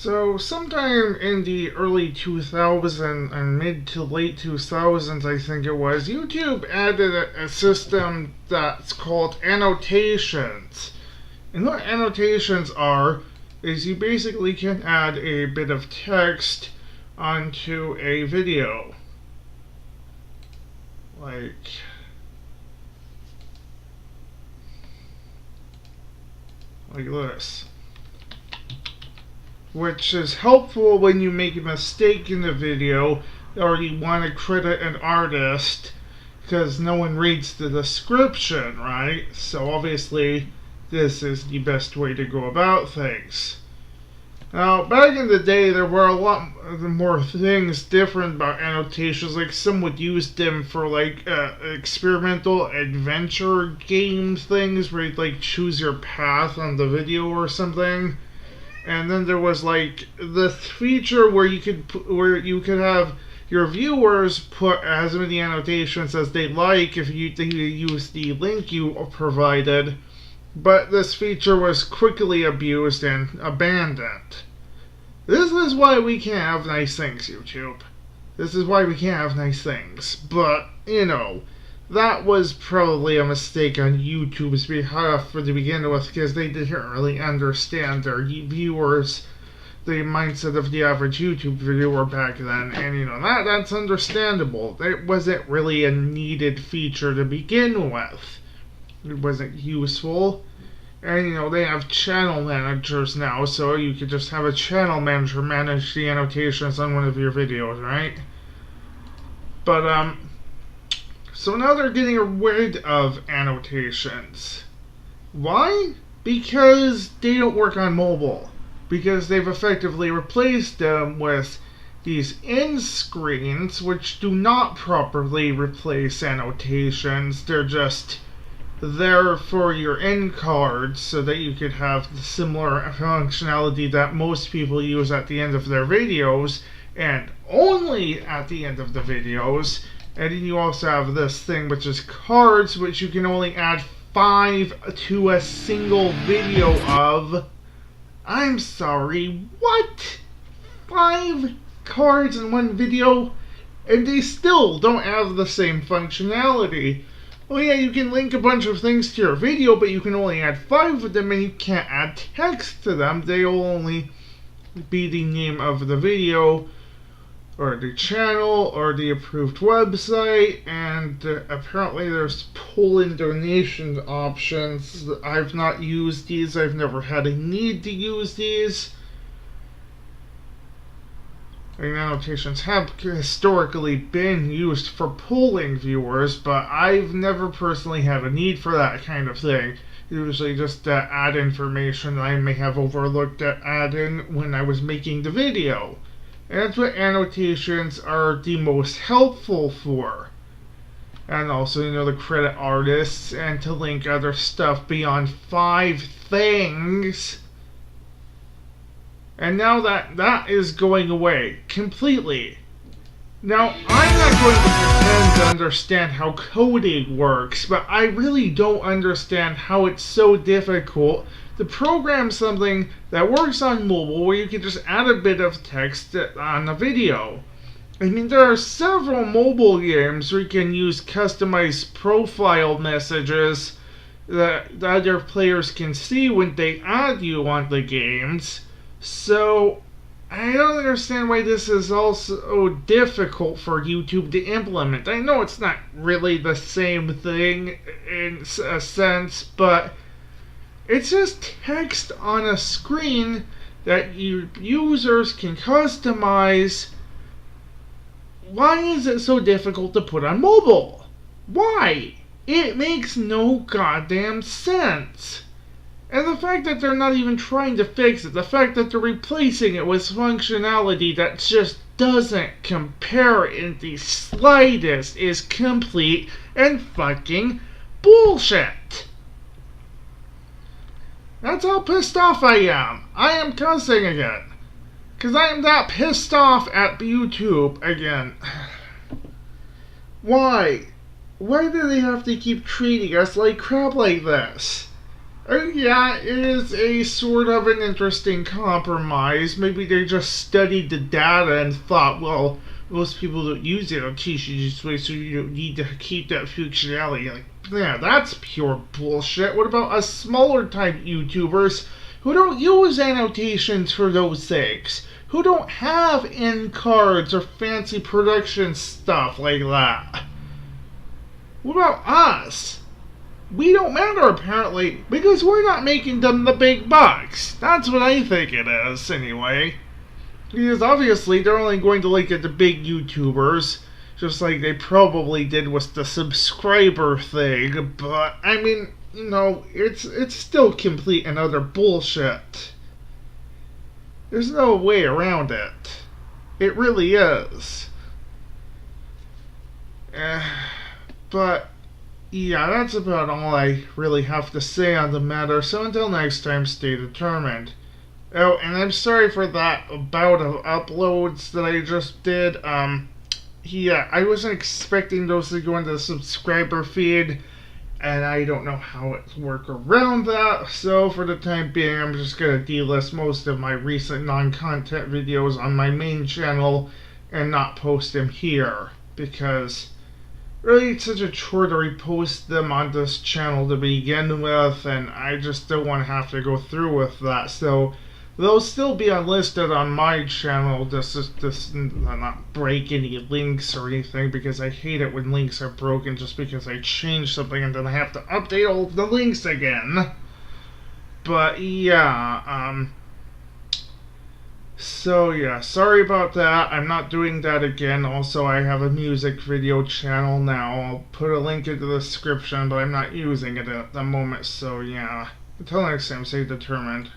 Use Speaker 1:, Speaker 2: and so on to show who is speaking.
Speaker 1: So, sometime in the early 2000s and mid to late 2000s, I think it was, YouTube added a system that's called annotations. And what annotations are is you basically can add a bit of text onto a video. Like this. Which is helpful when you make a mistake in the video or you want to credit an artist because no one reads the description, right? So obviously this is the best way to go about things. Now, back in the day, there were a lot more things different about annotations. Like, some would use them for, like, experimental adventure game things where you'd, like, choose your path on the video or something. And then there was, like, the feature where you could have your viewers put as many annotations as they like if you use the link you provided. But this feature was quickly abused and abandoned. This is why we can't have nice things, YouTube. This is why we can't have nice things. But, you know, that was probably a mistake on YouTube's behalf to begin with, because they didn't really understand their viewers, the mindset of the average YouTube viewer back then. And, you know, that's understandable. It wasn't really a needed feature to begin with. It wasn't useful. And, you know, they have channel managers now, so you could just have a channel manager manage the annotations on one of your videos, right? But, so now they're getting rid of annotations. Why? Because they don't work on mobile. Because they've effectively replaced them with these end screens, which do not properly replace annotations. They're just there for your end cards so that you could have the similar functionality that most people use at the end of their videos, and only at the end of the videos. And then you also have this thing, which is cards, which you can only add 5 to a single video of. I'm sorry, what? 5 cards in one video? And they still don't have the same functionality. Oh yeah, you can link a bunch of things to your video, but you can only add 5 of them, and you can't add text to them. They'll only be the name of the video, or the channel, or the approved website, and apparently there's pull-in donation options. I've not used these. I've never had a need to use these. And annotations have historically been used for polling viewers, but I've never personally had a need for that kind of thing. Usually just add information I may have overlooked to add in when I was making the video. And that's what annotations are the most helpful for. And also, you know, to credit artists and to link other stuff beyond 5 things. And now that is going away completely. Now, I'm not going to pretend to understand how coding works, but I really don't understand how it's so difficult to program something that works on mobile where you can just add a bit of text on a video. I mean, there are several mobile games where you can use customized profile messages that the other players can see when they add you on the games. So, I don't understand why this is also difficult for YouTube to implement. I know it's not really the same thing in a sense, but it's just text on a screen that users can customize. Why is it so difficult to put on mobile? Why? It makes no goddamn sense. And the fact that they're not even trying to fix it, the fact that they're replacing it with functionality that just doesn't compare in the slightest, is complete and fucking bullshit. That's how pissed off I am. I am cussing again. Because I am that pissed off at YouTube again. Why? Why do they have to keep treating us like crap like this? Yeah, it is a sort of an interesting compromise. Maybe they just studied the data and thought, well, most people don't use annotation this way, so you don't need to keep that functionality. Like, yeah, that's pure bullshit. What about us smaller type YouTubers who don't use annotations for those things? Who don't have end cards or fancy production stuff like that? What about us? We don't matter apparently because we're not making them the big bucks. That's what I think it is, anyway. Because obviously they're only going to look at the big YouTubers, just like they probably did with the subscriber thing. But I mean, it's still complete and utter bullshit. There's no way around it. It really is. But yeah, that's about all I really have to say on the matter, so until next time, stay determined. Oh, and I'm sorry for that bout of uploads that I just did. Yeah, I wasn't expecting those to go into the subscriber feed, and I don't know how to work around that, so for the time being, I'm just gonna delist most of my recent non-content videos on my main channel and not post them here, because really it's such a chore to repost them on this channel to begin with, and I just don't want to have to go through with that. So they'll still be unlisted on my channel. This not break any links or anything, because I hate it when links are broken just because I change something and then I have to update all the links again. But yeah, so yeah, sorry about that. I'm not doing that again. Also, I have a music video channel now. I'll put a link in the description, but I'm not using it at the moment. So yeah, until next time, stay determined.